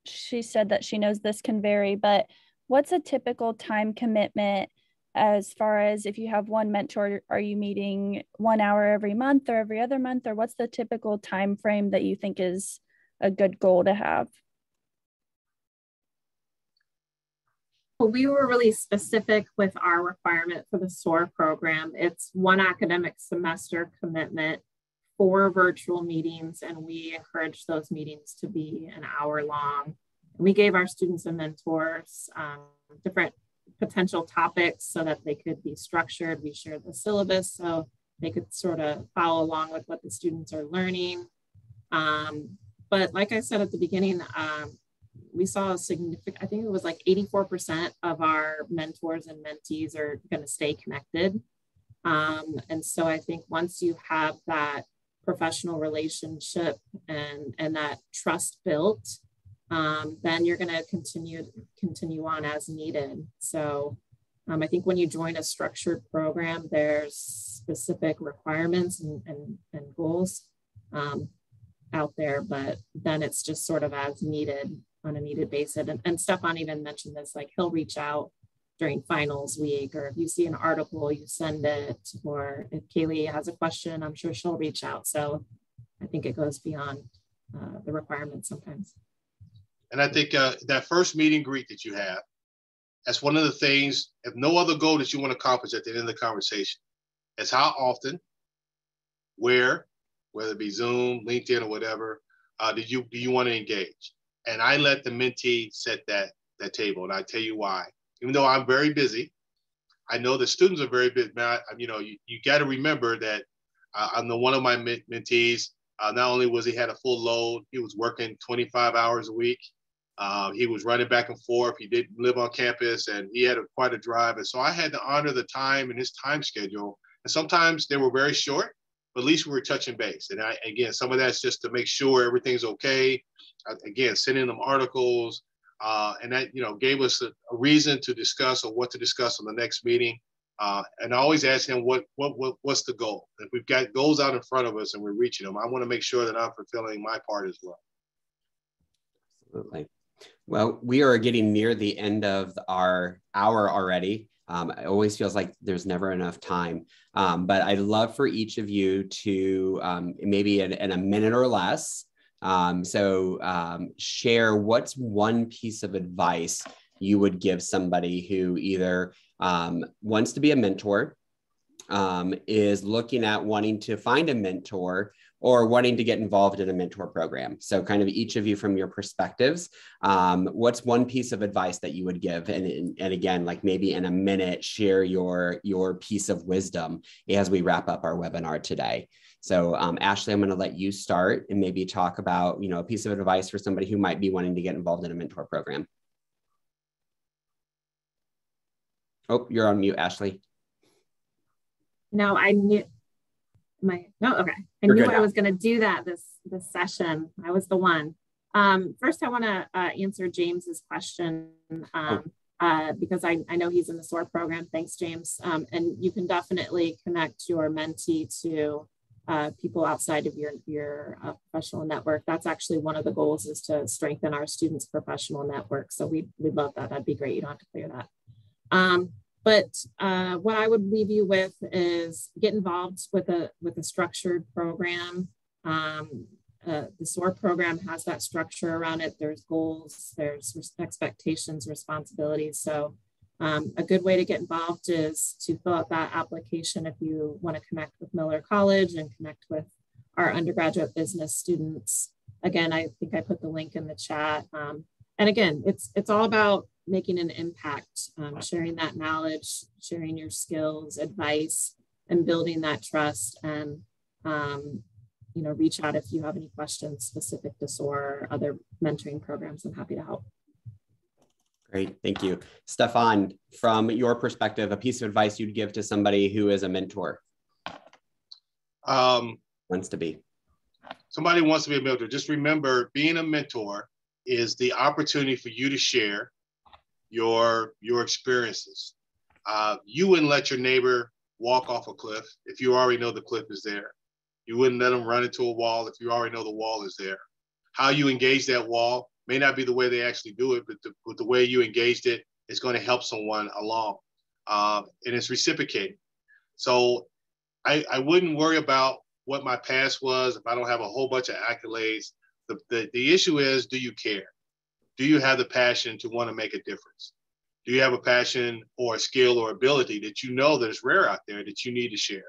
Speaker 5: she said that she knows this can vary, but what's a typical time commitment as far as if you have one mentor? Are you meeting 1 hour every month or every other month, or what's the typical time frame that you think is a good goal to have?
Speaker 4: Well, we were really specific with our requirement for the SOAR program. It's one academic semester commitment, 4 virtual meetings, and we encourage those meetings to be an hour long. We gave our students and mentors different potential topics so that they could be structured. We shared the syllabus so they could sort of follow along with what the students are learning. But like I said at the beginning, we saw a significant, I think it was like 84% of our mentors and mentees are going to stay connected. And so I think once you have that professional relationship and that trust built, then you're going to continue on as needed. So I think when you join a structured program, there's specific requirements and goals out there, but then it's just sort of as needed on a needed basis. And Stefan even mentioned this, like he'll reach out during finals week, or if you see an article, you send it, or if Kaylee has a question, I'm sure she'll reach out. So I think it goes beyond the requirements sometimes.
Speaker 3: And I think that first meet and greet that you have, that's one of the things, if no other goal that you want to accomplish at the end of the conversation, is how often, where, whether it be Zoom, LinkedIn, or whatever, do you want to engage? And I let the mentee set that table, and I tell you why. Even though I'm very busy, I know the students are very busy. You know, you got to remember that I'm one of my mentees. Not only was he had a full load, he was working 25 hours a week. He was running back and forth. He didn't live on campus, and he had quite a drive. And so I had to honor the time and his time schedule. And sometimes they were very short, but at least we were touching base. And again, some of that's just to make sure everything's okay. Again, sending them articles, and that, you know, gave us a reason to discuss or what to discuss on the next meeting. And I always ask him, what's the goal? If we've got goals out in front of us and we're reaching them, I want to make sure that I'm fulfilling my part as well.
Speaker 1: Absolutely. Well, we are getting near the end of our hour already. It always feels like there's never enough time, but I'd love for each of you to maybe in a minute or less, share what's one piece of advice you would give somebody who either wants to be a mentor, is looking at wanting to find a mentor, or wanting to get involved in a mentor program. So kind of each of you from your perspectives, what's one piece of advice that you would give? And again, like maybe in a minute, share your piece of wisdom as we wrap up our webinar today. So Ashley, I'm gonna let you start and maybe talk about, a piece of advice for somebody who might be wanting to get involved in a mentor program. Oh, you're on mute, Ashley.
Speaker 4: No, I knew okay. I knew I was going to do that this session. I was the one. First, I want to answer James's question because I know he's in the SOAR program. Thanks, James. And you can definitely connect your mentee to people outside of your professional network. That's actually one of the goals, is to strengthen our students' professional network. So we'd love that. That'd be great. You don't have to clear that. But what I would leave you with is get involved with a structured program. The SOAR program has that structure around it. There's goals, there's expectations, responsibilities. So a good way to get involved is to fill out that application if you want to connect with Miller College and connect with our undergraduate business students. Again, I think I put the link in the chat. And again, it's all about making an impact, sharing that knowledge, sharing your skills, advice, and building that trust. And, reach out if you have any questions specific to SOAR or other mentoring programs. I'm happy to help.
Speaker 1: Great, thank you. Stefan, from your perspective, a piece of advice you'd give to somebody who is a mentor? Wants to be.
Speaker 3: Somebody wants to be a mentor. Just remember, being a mentor is the opportunity for you to share your experiences. You wouldn't let your neighbor walk off a cliff if you already know the cliff is there. You wouldn't let them run into a wall if you already know the wall is there. How you engage that wall may not be the way they actually do it, but the way you engaged it is going to help someone along. And it's reciprocating. So I wouldn't worry about what my past was if I don't have a whole bunch of accolades. The issue is, do you care? Do you have the passion to want to make a difference? Do you have a passion or a skill or ability that you know that is rare out there that you need to share?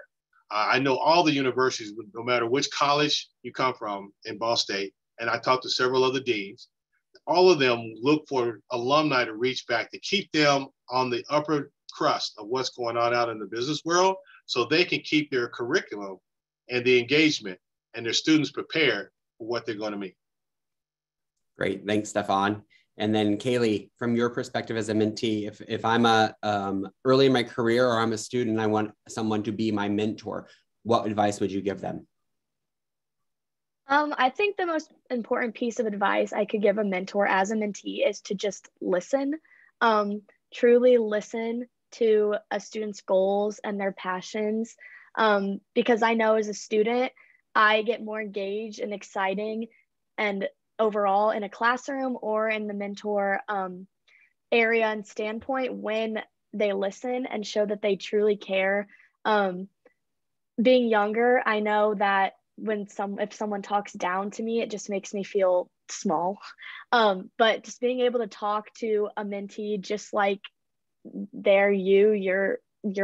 Speaker 3: I know all the universities, no matter which college you come from in Ball State, and I talked to several of the deans, all of them look for alumni to reach back to keep them on the upper crust of what's going on out in the business world, so they can keep their curriculum and the engagement and their students prepared for what they're going to meet.
Speaker 1: Great, thanks, Stefan. And then Kaylee, from your perspective as a mentee, if I'm early in my career or I'm a student and I want someone to be my mentor, what advice would you give them?
Speaker 2: I think the most important piece of advice I could give a mentor as a mentee is to just listen, truly listen to a student's goals and their passions. Because I know as a student, I get more engaged and exciting and overall in a classroom or in the mentor area and standpoint when they listen and show that they truly care. Being younger, I know that if someone talks down to me, it just makes me feel small. But just being able to talk to a mentee just like they're your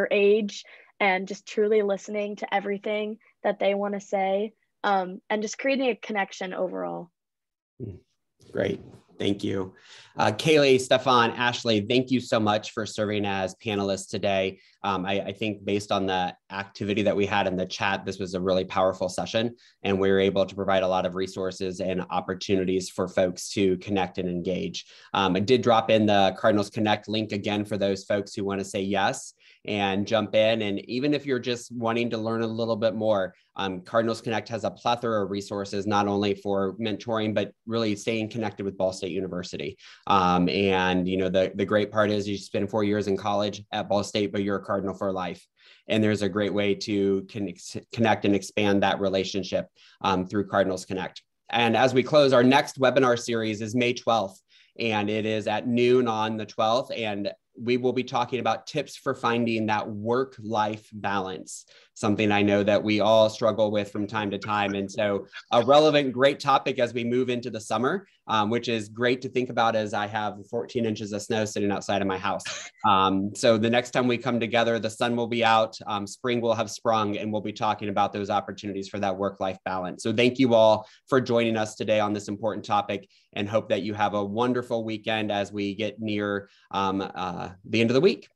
Speaker 2: age, and just truly listening to everything that they want to say, and just creating a connection overall.
Speaker 1: Great. Thank you. Kaylee, Stefan, Ashley, thank you so much for serving as panelists today. I think based on the activity that we had in the chat, this was a really powerful session, and we were able to provide a lot of resources and opportunities for folks to connect and engage. I did drop in the Cardinals Connect link again for those folks who want to say yes. and jump in. And even if you're just wanting to learn a little bit more, Cardinals Connect has a plethora of resources, not only for mentoring, but really staying connected with Ball State University. And the great part is you spend 4 years in college at Ball State, but you're a Cardinal for life. And there's a great way to connect and expand that relationship through Cardinals Connect. And as we close, our next webinar series is May 12th, and it is at noon on the 12th. And we will be talking about tips for finding that work-life balance, something I know that we all struggle with from time to time. And so a relevant, great topic as we move into the summer, which is great to think about as I have 14 inches of snow sitting outside of my house. So the next time we come together, the sun will be out, spring will have sprung, and we'll be talking about those opportunities for that work-life balance. So thank you all for joining us today on this important topic, and hope that you have a wonderful weekend as we get near the end of the week.